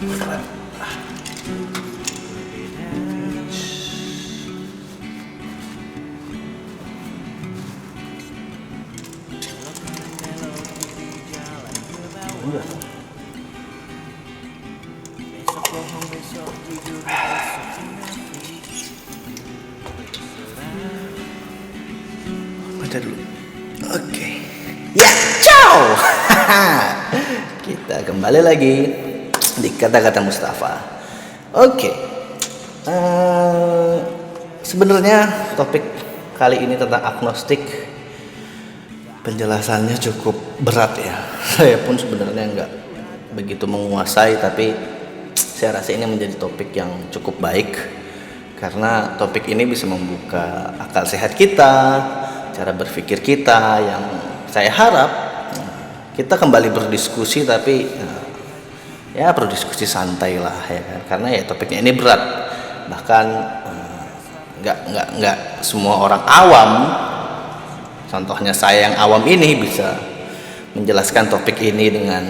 Baca dulu. Oke. Ya, ciao. Kita kembali lagi di kata-kata Mustafa. Oke. Sebenarnya topik kali ini tentang agnostik, penjelasannya cukup berat ya. Saya pun sebenarnya nggak begitu menguasai, tapi saya rasa ini menjadi topik yang cukup baik karena topik ini bisa membuka akal sehat kita, cara berpikir kita, yang saya harap kita kembali berdiskusi, tapi ya berdiskusi santai lah ya kan, karena ya topiknya ini berat. Bahkan nggak semua orang awam, contohnya saya yang awam ini, bisa menjelaskan topik ini dengan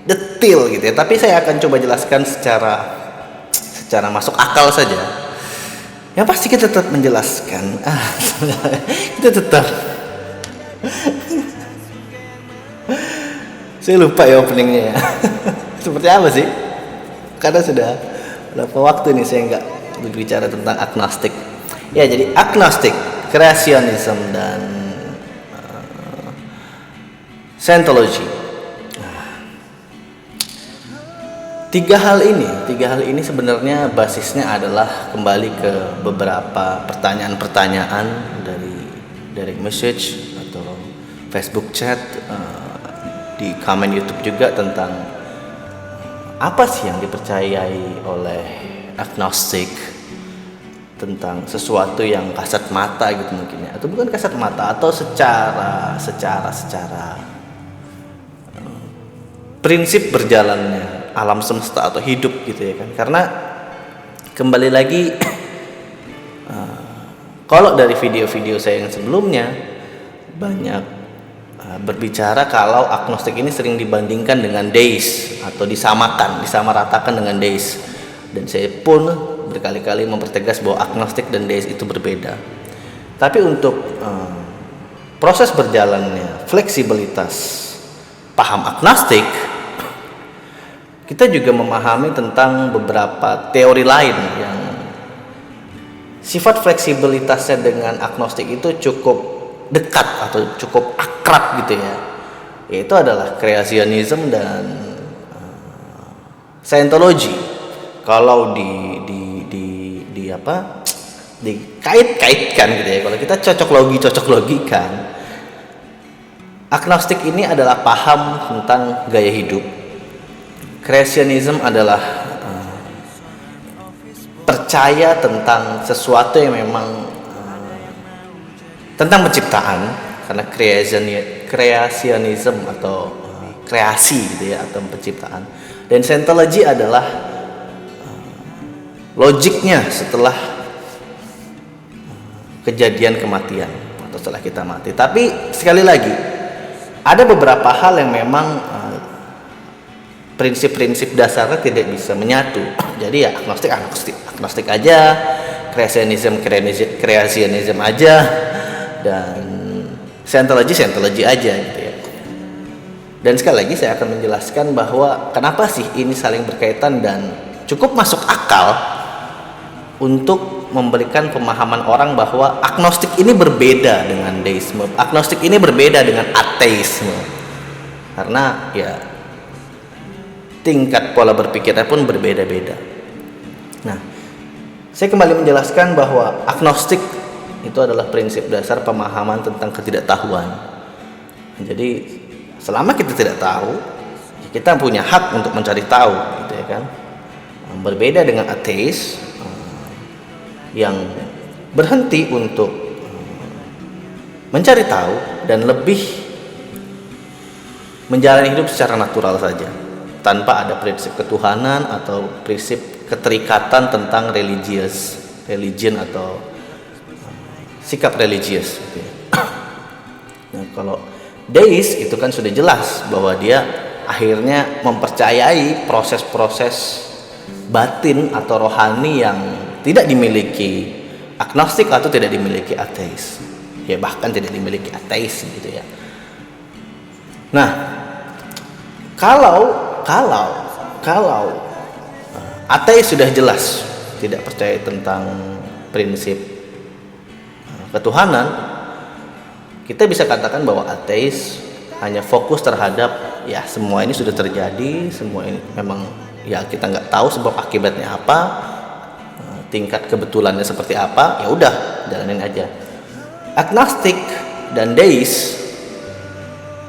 detail gitu ya. Tapi saya akan coba jelaskan secara masuk akal saja. Yang pasti kita tetap menjelaskan. Kita tetap. Saya lupa ya openingnya ya. Seperti apa sih? Karena sudah berapa waktu nih saya nggak berbicara tentang agnostik. Ya, jadi agnostik, creationism, dan Scientology. Tiga hal ini sebenarnya basisnya adalah kembali ke beberapa pertanyaan-pertanyaan dari message atau Facebook chat, di komen YouTube juga, tentang apa sih yang dipercayai oleh agnostik tentang sesuatu yang kasat mata gitu mungkin ya, atau bukan kasat mata, atau secara prinsip berjalannya alam semesta atau hidup gitu ya kan. Karena kembali lagi, kalau dari video-video saya yang sebelumnya banyak berbicara kalau agnostik ini sering dibandingkan dengan deis atau disamaratakan dengan deis, dan saya pun berkali-kali mempertegas bahwa agnostik dan deis itu berbeda. Tapi untuk proses berjalannya fleksibilitas paham agnostik, kita juga memahami tentang beberapa teori lain yang sifat fleksibilitasnya dengan agnostik itu cukup dekat atau cukup akrab gitu ya, yaitu adalah creationism dan Scientology. Kalau dikait-kaitkan gitu ya, kalau kita cocok logikan, agnostik ini adalah paham tentang gaya hidup. Creationism adalah percaya tentang sesuatu yang memang tentang penciptaan, karena creationism atau kreasi gitu ya, atau penciptaan. Dan Scientology adalah logiknya setelah kejadian kematian atau setelah kita mati. Tapi sekali lagi, ada beberapa hal yang memang prinsip-prinsip dasarnya tidak bisa menyatu. Jadi ya agnostik aja, creationism aja, dan Scientology aja gitu ya. Dan sekali lagi saya akan menjelaskan bahwa kenapa sih ini saling berkaitan dan cukup masuk akal untuk memberikan pemahaman orang bahwa agnostik ini berbeda dengan deisme, agnostik ini berbeda dengan ateisme, karena ya tingkat pola berpikirnya pun berbeda-beda. Nah, saya kembali menjelaskan bahwa agnostik itu adalah prinsip dasar pemahaman tentang ketidaktahuan. Jadi selama kita tidak tahu, kita punya hak untuk mencari tahu, gitu ya kan. Berbeda dengan ateis yang berhenti untuk mencari tahu dan lebih menjalani hidup secara natural saja, tanpa ada prinsip ketuhanan atau prinsip keterikatan tentang religion atau sikap religius gitu ya. Nah, kalau deis itu kan sudah jelas bahwa dia akhirnya mempercayai proses-proses batin atau rohani yang tidak dimiliki agnostik atau tidak dimiliki ateis, ya bahkan tidak dimiliki ateis gitu ya. Nah, kalau ateis sudah jelas tidak percaya tentang prinsip ketuhanan, kita bisa katakan bahwa ateis hanya fokus terhadap ya semua ini sudah terjadi, semua ini memang ya kita nggak tahu sebab akibatnya apa, tingkat kebetulannya seperti apa, ya udah jalanin aja. Agnostik dan deis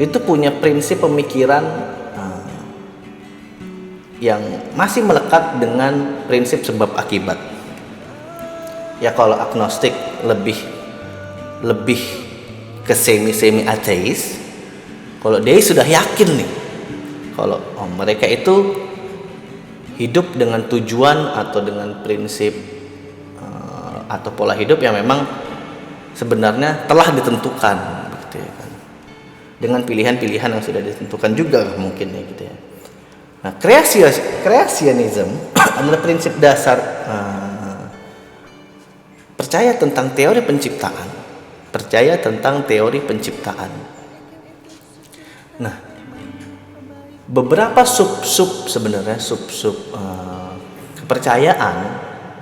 itu punya prinsip pemikiran yang masih melekat dengan prinsip sebab akibat. Ya kalau agnostik lebih ke semi ateis, kalau deis sudah yakin nih kalau mereka itu hidup dengan tujuan atau dengan prinsip atau pola hidup yang memang sebenarnya telah ditentukan gitu ya kan, dengan pilihan-pilihan yang sudah ditentukan juga mungkin ya gitu ya. Nah, creationism adalah prinsip dasar percaya tentang teori penciptaan. Nah, beberapa sub kepercayaan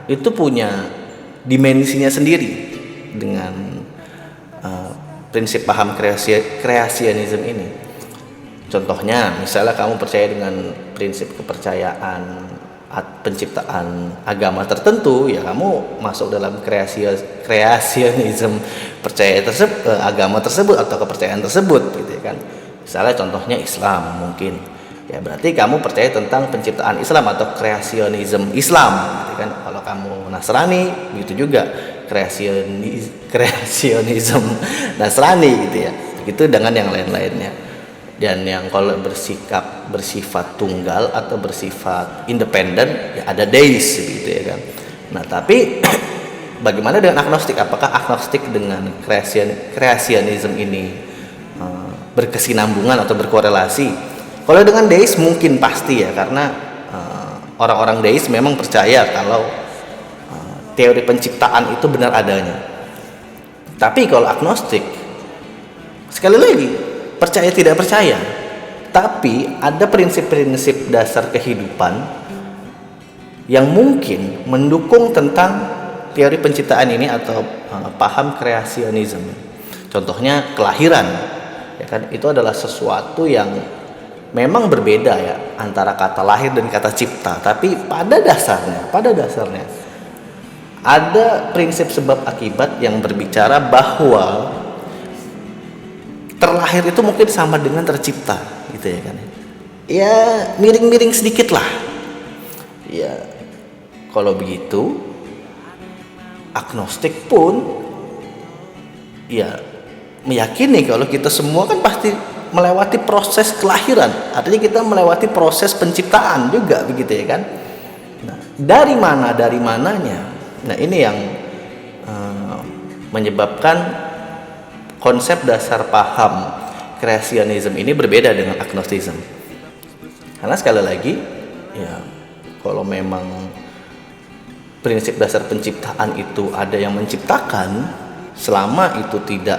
itu punya dimensinya sendiri dengan prinsip paham creationism ini. Contohnya, misalnya kamu percaya dengan prinsip kepercayaan penciptaan agama tertentu, ya kamu masuk dalam creationism, percaya agama tersebut atau kepercayaan tersebut gitu ya kan. Misalnya contohnya Islam mungkin. Ya berarti kamu percaya tentang penciptaan Islam atau creationism Islam gitu kan. Kalau kamu Nasrani begitu juga creationism Nasrani gitu ya. Begitu dengan yang lain-lainnya. Dan yang kalau bersifat tunggal atau bersifat independen ya ada deis gitu ya kan. Nah tapi bagaimana dengan agnostik? Apakah agnostik dengan creationism ini berkesinambungan atau berkorelasi? Kalau dengan deis mungkin pasti ya, karena orang-orang deis memang percaya kalau teori penciptaan itu benar adanya. Tapi kalau agnostik, sekali lagi percaya tidak percaya, tapi ada prinsip-prinsip dasar kehidupan yang mungkin mendukung tentang teori penciptaan ini atau paham creationism. Contohnya kelahiran, ya kan, itu adalah sesuatu yang memang berbeda ya antara kata lahir dan kata cipta, tapi pada dasarnya ada prinsip sebab akibat yang berbicara bahwa terlahir itu mungkin sama dengan tercipta gitu ya kan. Ya miring-miring sedikit lah. Ya kalau begitu agnostik pun ya meyakini kalau kita semua kan pasti melewati proses kelahiran. Artinya kita melewati proses penciptaan juga begitu ya kan. Nah, dari mananya. Nah, ini yang menyebabkan konsep dasar paham creationism ini berbeda dengan agnosticism. Karena sekali lagi, ya kalau memang prinsip dasar penciptaan itu ada yang menciptakan, selama itu tidak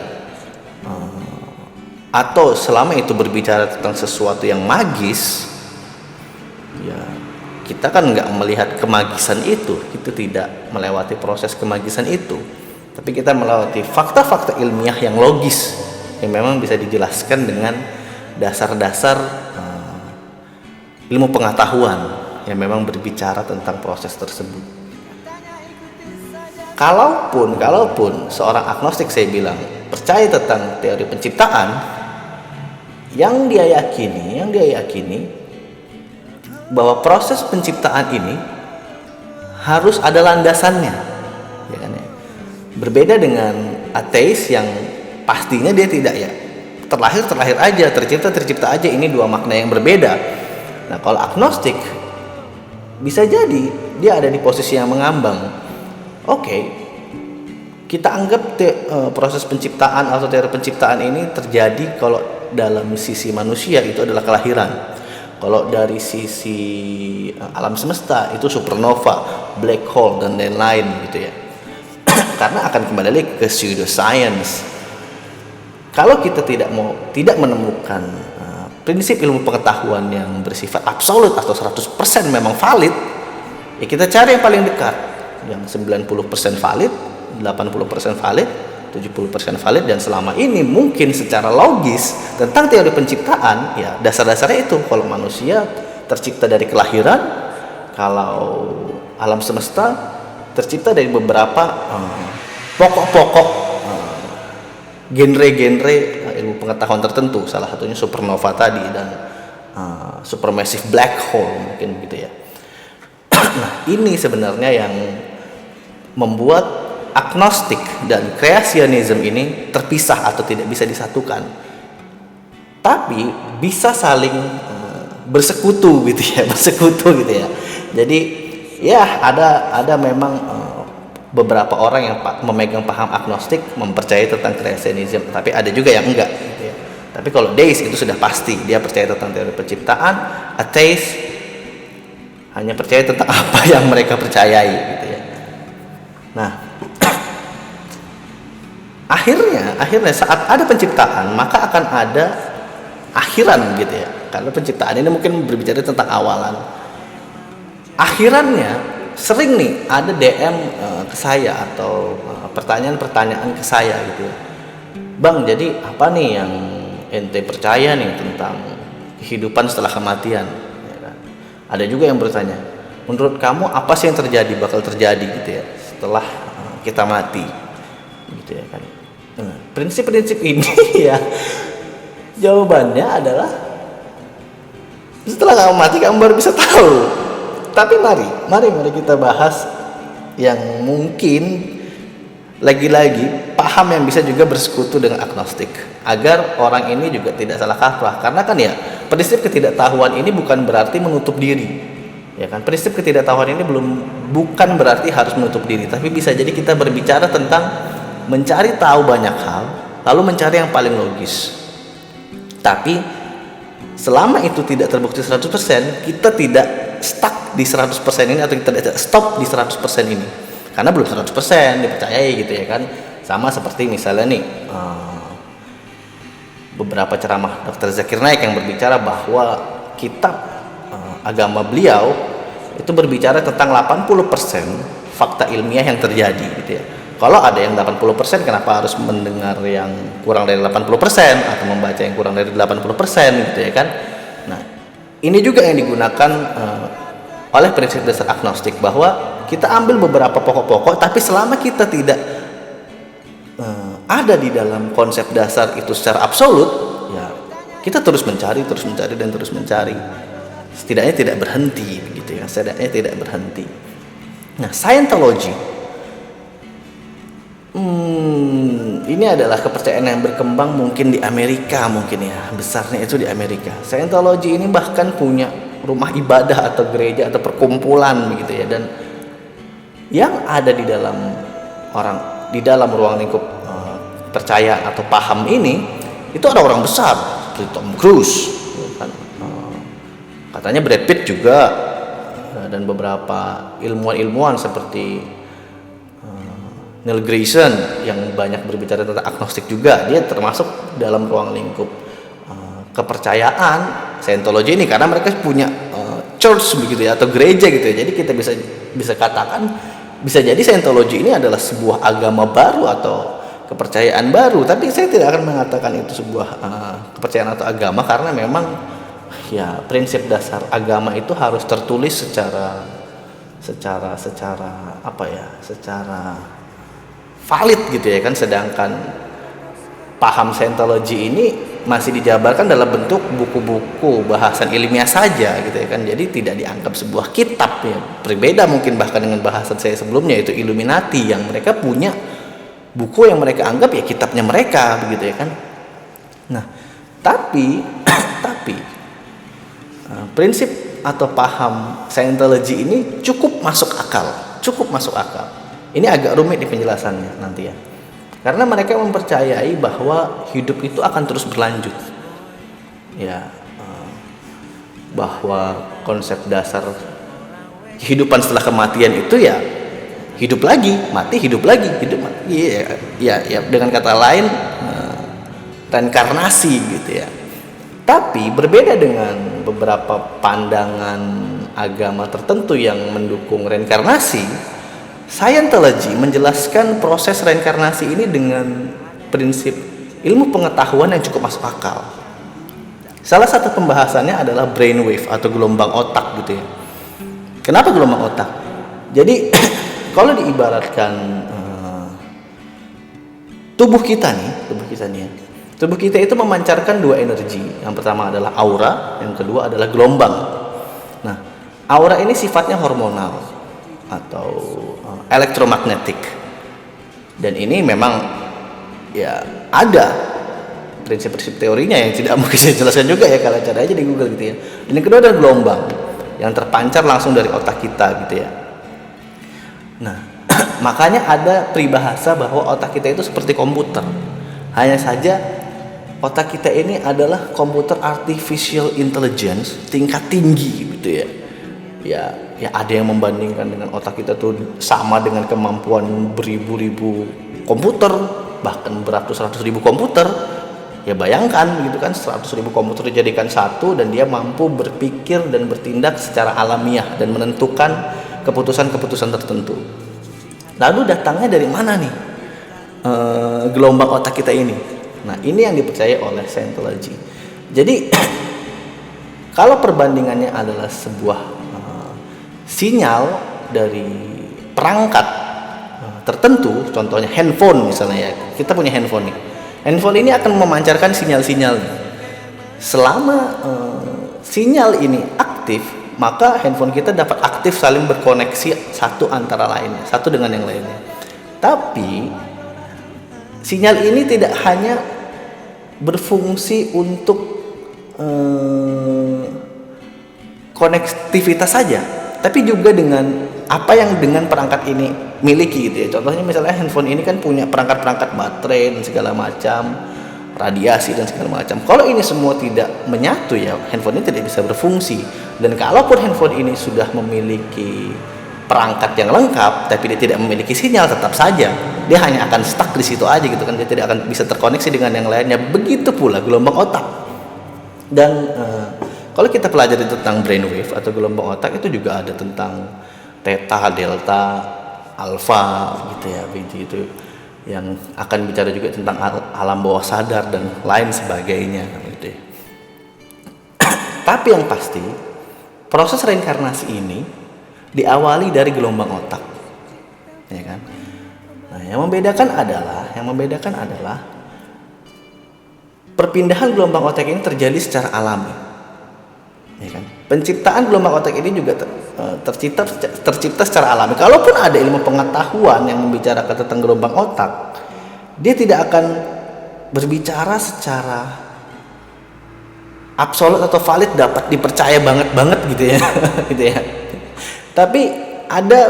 atau selama itu berbicara tentang sesuatu yang magis, ya kita kan nggak melihat kemagisan itu, kita tidak melewati proses kemagisan itu. Tapi kita melewati fakta-fakta ilmiah yang logis yang memang bisa dijelaskan dengan dasar-dasar ilmu pengetahuan yang memang berbicara tentang proses tersebut. Kalaupun seorang agnostik, saya bilang, percaya tentang teori penciptaan, yang dia yakini bahwa proses penciptaan ini harus ada landasannya, ya kan ya. Berbeda dengan ateis yang pastinya dia tidak ya terlahir aja, tercipta aja, ini dua makna yang berbeda. Nah kalau agnostik bisa jadi dia ada di posisi yang mengambang. Oke, kita anggap proses penciptaan atau teori penciptaan ini terjadi kalau dalam sisi manusia itu adalah kelahiran. Kalau dari sisi alam semesta itu supernova, black hole dan lain-lain gitu ya. Karena akan kembali lagi ke pseudoscience. Kalau kita tidak menemukan prinsip ilmu pengetahuan yang bersifat absolut atau 100% memang valid, ya kita cari yang paling dekat, yang 90% valid, 80% valid, 70% valid, dan selama ini mungkin secara logis tentang teori penciptaan, ya dasar-dasarnya itu. Kalau manusia tercipta dari kelahiran, kalau alam semesta tercipta dari beberapa pokok-pokok genre-genre ilmu pengetahuan tertentu, salah satunya supernova tadi dan supermassive black hole mungkin gitu ya. Nah, ini sebenarnya yang membuat agnostik dan kreasionisme ini terpisah atau tidak bisa disatukan, tapi bisa saling bersekutu gitu ya, bersekutu gitu ya. Jadi ya ada memang beberapa orang yang memegang paham agnostik mempercayai tentang kreasionisme, tapi ada juga yang enggak gitu ya. Tapi kalau deis itu sudah pasti dia percaya tentang teori penciptaan, ateis hanya percaya tentang apa yang mereka percayai gitu ya. Nah, akhirnya saat ada penciptaan maka akan ada akhiran gitu ya. Karena penciptaan ini mungkin berbicara tentang awalan. Akhirannya sering nih ada DM ke saya atau pertanyaan-pertanyaan ke saya gitu ya. Bang, jadi apa nih yang ente percaya nih tentang kehidupan setelah kematian? Ya kan? Ada juga yang bertanya, menurut kamu apa sih yang bakal terjadi gitu ya setelah kita mati gitu ya kan. Prinsip-prinsip ini ya jawabannya adalah setelah kamu mati kamu baru bisa tahu. Tapi mari kita bahas yang mungkin lagi-lagi paham yang bisa juga bersekutu dengan agnostik, agar orang ini juga tidak salah kaprah. Karena kan ya prinsip ketidaktahuan ini bukan berarti menutup diri, ya kan. Prinsip ketidaktahuan ini bukan berarti harus menutup diri, tapi bisa jadi kita berbicara tentang mencari tahu banyak hal lalu mencari yang paling logis. Tapi selama itu tidak terbukti 100%, kita tidak stuck di 100% ini, atau kita tidak stop di 100% ini, karena belum 100% dipercayai gitu ya kan. Sama seperti misalnya nih beberapa ceramah Dr. Zakir Naik yang berbicara bahwa kitab agama beliau itu berbicara tentang 80% fakta ilmiah yang terjadi gitu ya. Kalau ada yang 80%, kenapa harus mendengar yang kurang dari 80% atau membaca yang kurang dari 80% gitu ya kan. Nah, ini juga yang digunakan oleh prinsip dasar agnostik, bahwa kita ambil beberapa pokok-pokok, tapi selama kita tidak ada di dalam konsep dasar itu secara absolut, ya kita terus mencari dan terus mencari. Setidaknya tidak berhenti begitu ya, setidaknya tidak berhenti. Nah, Scientology ini adalah kepercayaan yang berkembang mungkin di Amerika, mungkin ya, besarnya itu di Amerika. Scientology ini bahkan punya rumah ibadah atau gereja atau perkumpulan begitu ya, dan yang ada di dalam ruang lingkup percaya atau paham ini itu ada orang besar seperti Tom Cruise ya kan? Katanya Brad Pitt juga, dan beberapa ilmuwan seperti Neil Grayson yang banyak berbicara tentang agnostik juga. Dia termasuk dalam ruang lingkup kepercayaan Scientology ini, karena mereka punya church begitu ya, atau gereja gitu ya. Jadi kita bisa katakan, bisa jadi Scientology ini adalah sebuah agama baru atau kepercayaan baru. Tapi saya tidak akan mengatakan itu sebuah kepercayaan atau agama, karena memang ya prinsip dasar agama itu harus tertulis secara valid gitu ya kan. Sedangkan paham Scientology ini masih dijabarkan dalam bentuk buku-buku bahasan ilmiah saja gitu ya kan. Jadi tidak dianggap sebuah kitab ya. Berbeda mungkin bahkan dengan bahasan saya sebelumnya, yaitu Illuminati, yang mereka punya buku yang mereka anggap ya kitabnya mereka begitu ya kan. Nah, tapi prinsip atau paham Scientology ini cukup masuk akal. Ini agak rumit di penjelasannya nanti ya, karena mereka mempercayai bahwa hidup itu akan terus berlanjut ya. bahwa konsep dasar kehidupan setelah kematian itu ya hidup lagi, mati, hidup lagi, hidup mati. Ya, dengan kata lain reinkarnasi gitu ya. Tapi berbeda dengan beberapa pandangan agama tertentu yang mendukung reinkarnasi, Scientology menjelaskan proses reinkarnasi ini dengan prinsip ilmu pengetahuan yang cukup masuk akal. Salah satu pembahasannya adalah brainwave atau gelombang otak gitu ya. Kenapa gelombang otak? Jadi kalau diibaratkan tubuh kita itu memancarkan dua energi. Yang pertama adalah aura, yang kedua adalah gelombang. Nah, aura ini sifatnya hormonal atau elektromagnetik. Dan ini memang ya ada prinsip-prinsip teorinya yang tidak mungkin saya jelaskan juga ya, kalau cari aja di Google gitu ya. Dan yang kedua adalah gelombang yang terpancar langsung dari otak kita gitu ya. Nah, makanya ada peribahasa bahwa otak kita itu seperti komputer. Hanya saja otak kita ini adalah komputer artificial intelligence tingkat tinggi gitu ya. Ya ada yang membandingkan dengan otak kita tuh sama dengan kemampuan beribu-ribu komputer, bahkan beratus-ratus ribu komputer. Ya bayangkan gitu kan, 100.000 komputer dijadikan satu dan dia mampu berpikir dan bertindak secara alamiah dan menentukan keputusan-keputusan tertentu. Lalu datangnya dari mana nih gelombang otak kita ini? Nah, ini yang dipercaya oleh Scientology. Jadi kalau perbandingannya adalah sebuah sinyal dari perangkat tertentu, contohnya handphone misalnya ya, kita punya handphone nih. Handphone ini akan memancarkan sinyal-sinyal. Selama sinyal ini aktif, maka handphone kita dapat aktif saling berkoneksi satu antara lainnya, satu dengan yang lainnya. Tapi sinyal ini tidak hanya berfungsi untuk konektivitas saja, tapi juga dengan apa yang dengan perangkat ini miliki gitu ya. Contohnya misalnya handphone ini kan punya perangkat-perangkat baterai dan segala macam, radiasi dan segala macam. Kalau ini semua tidak menyatu ya, handphone ini tidak bisa berfungsi. Dan kalaupun handphone ini sudah memiliki perangkat yang lengkap tapi dia tidak memiliki sinyal, tetap saja dia hanya akan stuck di situ aja gitu kan, dia tidak akan bisa terkoneksi dengan yang lainnya. Begitu pula gelombang otak. Dan kalau kita pelajari tentang brainwave atau gelombang otak, itu juga ada tentang theta, delta, alfa gitu ya, begitu yang akan bicara juga tentang alam bawah sadar dan lain sebagainya gitu ya. Tapi yang pasti proses reinkarnasi ini diawali dari gelombang otak, ya kan? Nah, yang membedakan adalah perpindahan gelombang otak ini terjadi secara alami, ya kan? Penciptaan gelombang otak ini juga tercipta secara alami. Kalaupun ada ilmu pengetahuan yang membicarakan tentang gelombang otak, dia tidak akan berbicara secara absolut atau valid dapat dipercaya banget gitu ya. Gitu ya. Tapi ada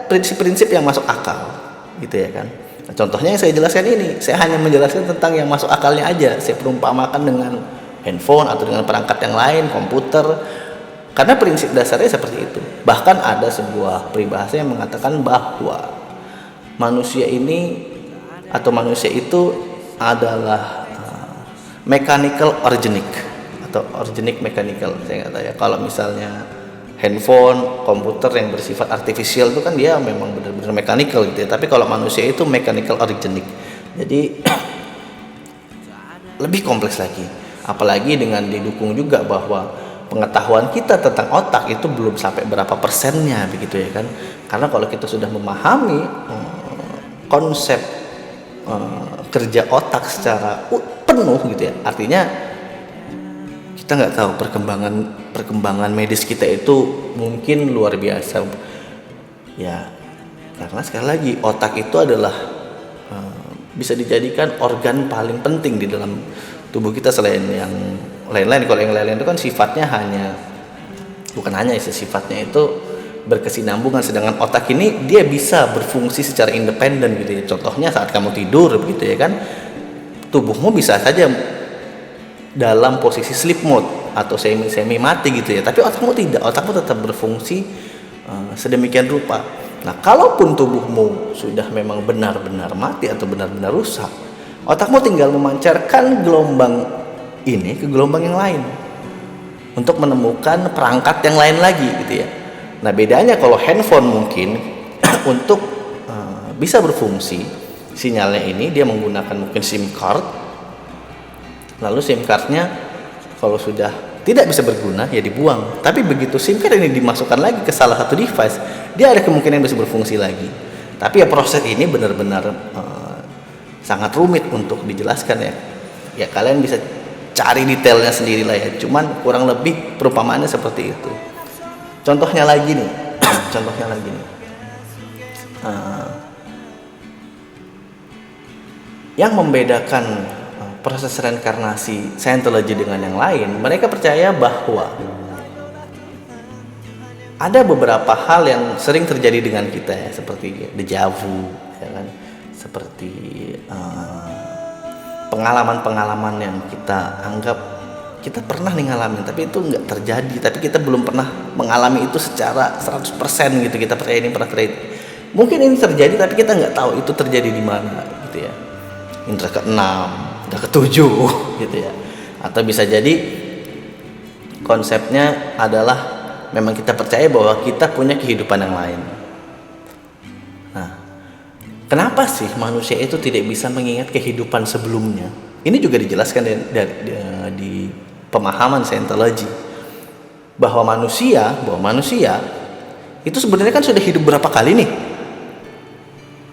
prinsip-prinsip yang masuk akal gitu ya kan. Nah, contohnya yang saya jelaskan ini, saya hanya menjelaskan tentang yang masuk akalnya aja. Saya perumpamakan dengan handphone atau dengan perangkat yang lain, komputer, karena prinsip dasarnya seperti itu. Bahkan ada sebuah peribahasa yang mengatakan bahwa manusia ini atau manusia itu adalah mechanical organic atau organic mechanical, saya nggak tahu ya. Kalau misalnya handphone, komputer yang bersifat artifisial itu kan dia memang benar-benar mechanical gitu ya. Tapi kalau manusia itu mechanical organic. Jadi lebih kompleks lagi. Apalagi dengan didukung juga bahwa pengetahuan kita tentang otak itu belum sampai berapa persennya begitu ya kan. Karena kalau kita sudah memahami konsep kerja otak secara penuh gitu ya, artinya kita nggak tahu perkembangan medis kita itu mungkin luar biasa ya. Karena sekali lagi otak itu adalah bisa dijadikan organ paling penting di dalam tubuh kita selain yang lain-lain. Kalau yang lain-lain itu kan sifatnya sifatnya itu berkesinambungan, sedangkan otak ini dia bisa berfungsi secara independen gitu ya. Contohnya saat kamu tidur begitu ya kan, tubuhmu bisa saja dalam posisi sleep mode atau semi mati gitu ya, tapi otakmu tidak, otakmu tetap berfungsi sedemikian rupa. Nah, kalaupun tubuhmu sudah memang benar-benar mati atau benar-benar rusak, otakmu tinggal memancarkan gelombang ini ke gelombang yang lain untuk menemukan perangkat yang lain lagi gitu ya. Nah, bedanya kalau handphone mungkin untuk bisa berfungsi sinyalnya ini dia menggunakan mungkin SIM card. Lalu SIM cardnya kalau sudah tidak bisa berguna ya dibuang. Tapi begitu SIM card ini dimasukkan lagi ke salah satu device, dia ada kemungkinan bisa berfungsi lagi. Tapi ya proses ini benar-benar sangat rumit untuk dijelaskan ya. Ya kalian bisa cari detailnya sendiri lah ya. Cuman kurang lebih perumpamaannya seperti itu. Contohnya lagi nih. Yang membedakan proses reinkarnasi Scientology dengan yang lain, mereka percaya bahwa ada beberapa hal yang sering terjadi dengan kita ya, seperti deja vu, ya kan? Seperti pengalaman-pengalaman yang kita anggap kita pernah nih ngalamin, tapi itu nggak terjadi, tapi kita belum pernah mengalami itu secara 100% gitu. Kita percaya ini pernah terjadi. Mungkin ini terjadi, tapi kita nggak tahu itu terjadi di mana gitu ya. Indra ke-6, indra ke-7 gitu ya. Atau bisa jadi konsepnya adalah memang kita percaya bahwa kita punya kehidupan yang lain. Nah, kenapa sih manusia itu tidak bisa mengingat kehidupan sebelumnya? Ini juga dijelaskan di pemahaman Scientology bahwa manusia itu sebenarnya kan sudah hidup berapa kali nih.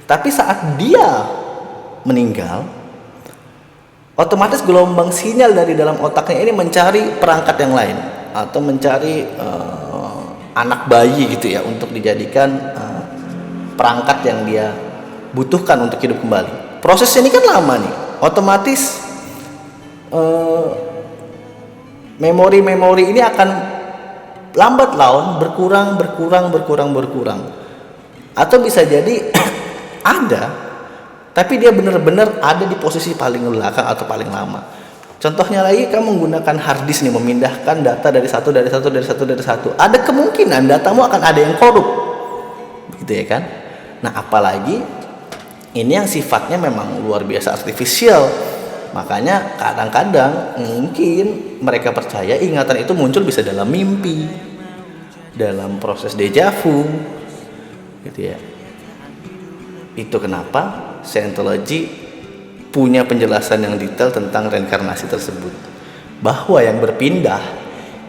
Tapi saat dia meninggal, otomatis gelombang sinyal dari dalam otaknya ini mencari perangkat yang lain atau mencari anak bayi gitu ya untuk dijadikan perangkat yang dia butuhkan untuk hidup kembali. Prosesnya ini kan lama nih. Otomatis memori-memori ini akan lambat laun berkurang. Atau bisa jadi ada, tapi dia benar-benar ada di posisi paling belakang atau paling lama. Contohnya lagi, kamu menggunakan hard disk nih, memindahkan data dari satu. Ada kemungkinan datamu akan ada yang korup, gitu ya kan? Nah, apalagi ini yang sifatnya memang luar biasa artifisial. Makanya kadang-kadang mungkin mereka percaya ingatan itu muncul bisa dalam mimpi, dalam proses deja vu, gitu ya. Itu kenapa Scientology punya penjelasan yang detail tentang reinkarnasi tersebut, bahwa yang berpindah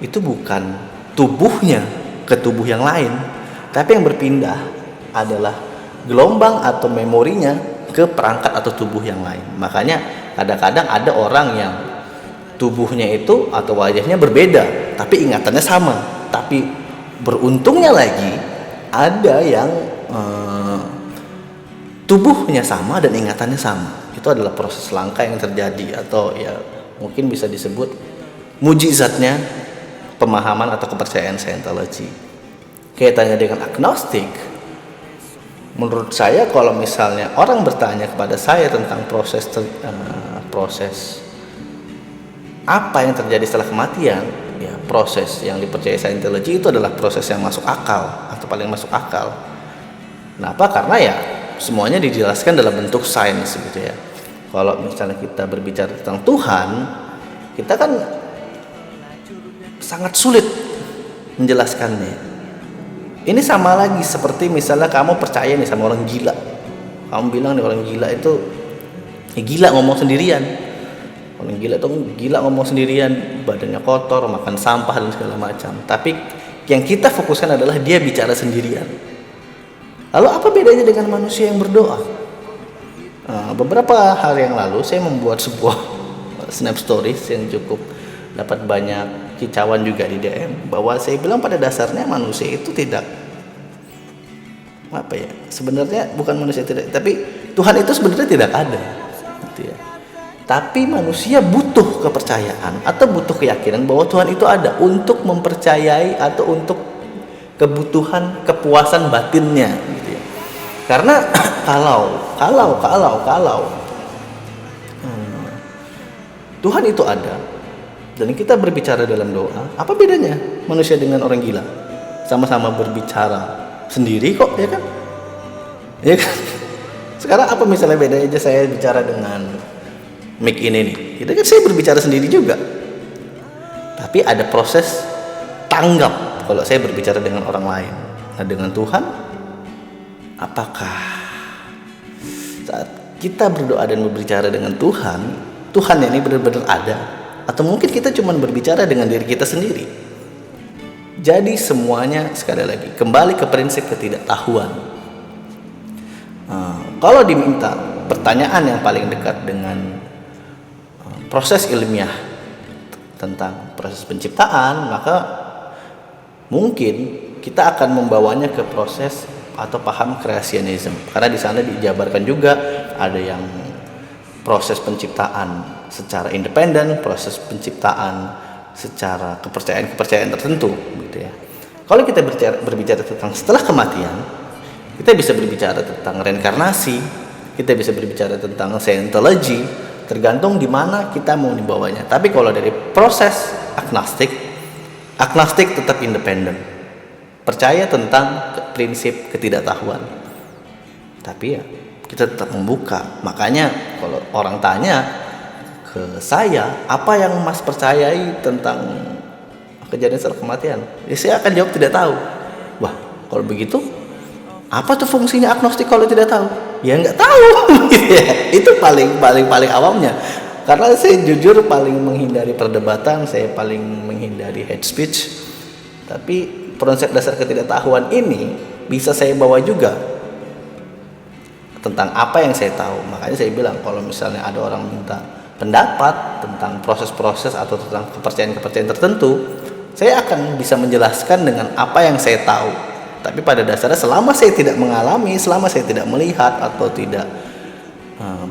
itu bukan tubuhnya ke tubuh yang lain, tapi yang berpindah adalah gelombang atau memorinya ke perangkat atau tubuh yang lain. Makanya kadang-kadang ada orang yang tubuhnya itu atau wajahnya berbeda tapi ingatannya sama. Tapi beruntungnya lagi ada yang tubuhnya sama dan ingatannya sama. Itu adalah proses langka yang terjadi, atau ya mungkin bisa disebut mujizatnya pemahaman atau kepercayaan Scientology. Kaitannya dengan agnostik, menurut saya kalau misalnya orang bertanya kepada saya tentang proses apa yang terjadi setelah kematian, ya proses yang dipercaya Scientology itu adalah proses yang masuk akal atau paling masuk akal. Kenapa? Karena ya semuanya dijelaskan dalam bentuk sains gitu ya. Kalau misalnya kita berbicara tentang Tuhan, kita kan sangat sulit menjelaskannya. Ini sama lagi seperti misalnya kamu percaya nih sama orang gila. Kamu bilang nih orang gila itu gila ngomong sendirian. Orang gila itu gila ngomong sendirian, badannya kotor, makan sampah dan segala macam. Tapi yang kita fokuskan adalah dia bicara sendirian. Lalu apa bedanya dengan manusia yang berdoa? Beberapa hari yang lalu saya membuat sebuah snap stories yang cukup dapat banyak kicauan juga di DM, bahwa saya bilang pada dasarnya manusia itu tidak sebenarnya bukan manusia tidak, tapi Tuhan itu sebenarnya tidak ada gitu ya. Tapi manusia butuh kepercayaan atau butuh keyakinan bahwa Tuhan itu ada untuk mempercayai atau untuk kebutuhan kepuasan batinnya gitu ya. Karena kalau Tuhan itu ada, dan kita berbicara dalam doa, apa bedanya manusia dengan orang gila? Sama-sama berbicara sendiri kok, ya kan? Ya kan? Sekarang apa misalnya bedanya saya bicara dengan mic ini nih? Itu kan saya berbicara sendiri juga. Tapi ada proses tanggap kalau saya berbicara dengan orang lain. Nah, dengan Tuhan, apakah saat kita berdoa dan berbicara dengan Tuhan, Tuhan ini benar-benar ada? Atau mungkin kita cuma berbicara dengan diri kita sendiri? Jadi semuanya sekali lagi kembali ke prinsip ketidaktahuan. Kalau diminta pertanyaan yang paling dekat dengan proses ilmiah tentang proses penciptaan, maka mungkin kita akan membawanya ke proses atau paham kreasionisme, karena di sana dijabarkan juga ada yang proses penciptaan secara independen, proses penciptaan secara kepercayaan tertentu, gitu ya. Kalau kita berbicara tentang setelah kematian, kita bisa berbicara tentang reinkarnasi, kita bisa berbicara tentang Scientology, tergantung di mana kita mau dibawanya. Tapi kalau dari proses agnostik tetap independen, percaya tentang prinsip ketidaktahuan. Tapi ya kita tetap membuka. Makanya kalau orang tanya ke saya, apa yang Mas percayai tentang kejadian setelah kematian? Ya, saya akan jawab tidak tahu. Wah, kalau begitu apa tuh fungsinya agnostik kalau tidak tahu? Ya nggak tahu. Itu paling awamnya. Karena saya jujur paling menghindari perdebatan, saya paling menghindari hate speech. Tapi prinsip dasar ketidaktahuan ini bisa saya bawa juga tentang apa yang saya tahu. Makanya saya bilang kalau misalnya ada orang minta pendapat tentang proses-proses atau tentang kepercayaan tertentu, saya akan bisa menjelaskan dengan apa yang saya tahu. Tapi pada dasarnya selama saya tidak mengalami, selama saya tidak melihat atau tidak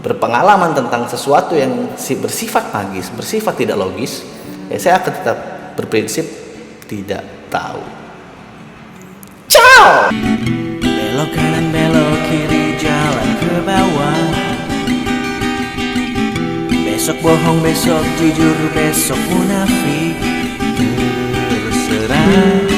berpengalaman tentang sesuatu yang bersifat magis, bersifat tidak logis, ya saya akan tetap berprinsip tidak tahu. Ciao. Belok kanan belok kiri jalan ke bawah. Besok bohong besok jujur besok munafik. Terserah.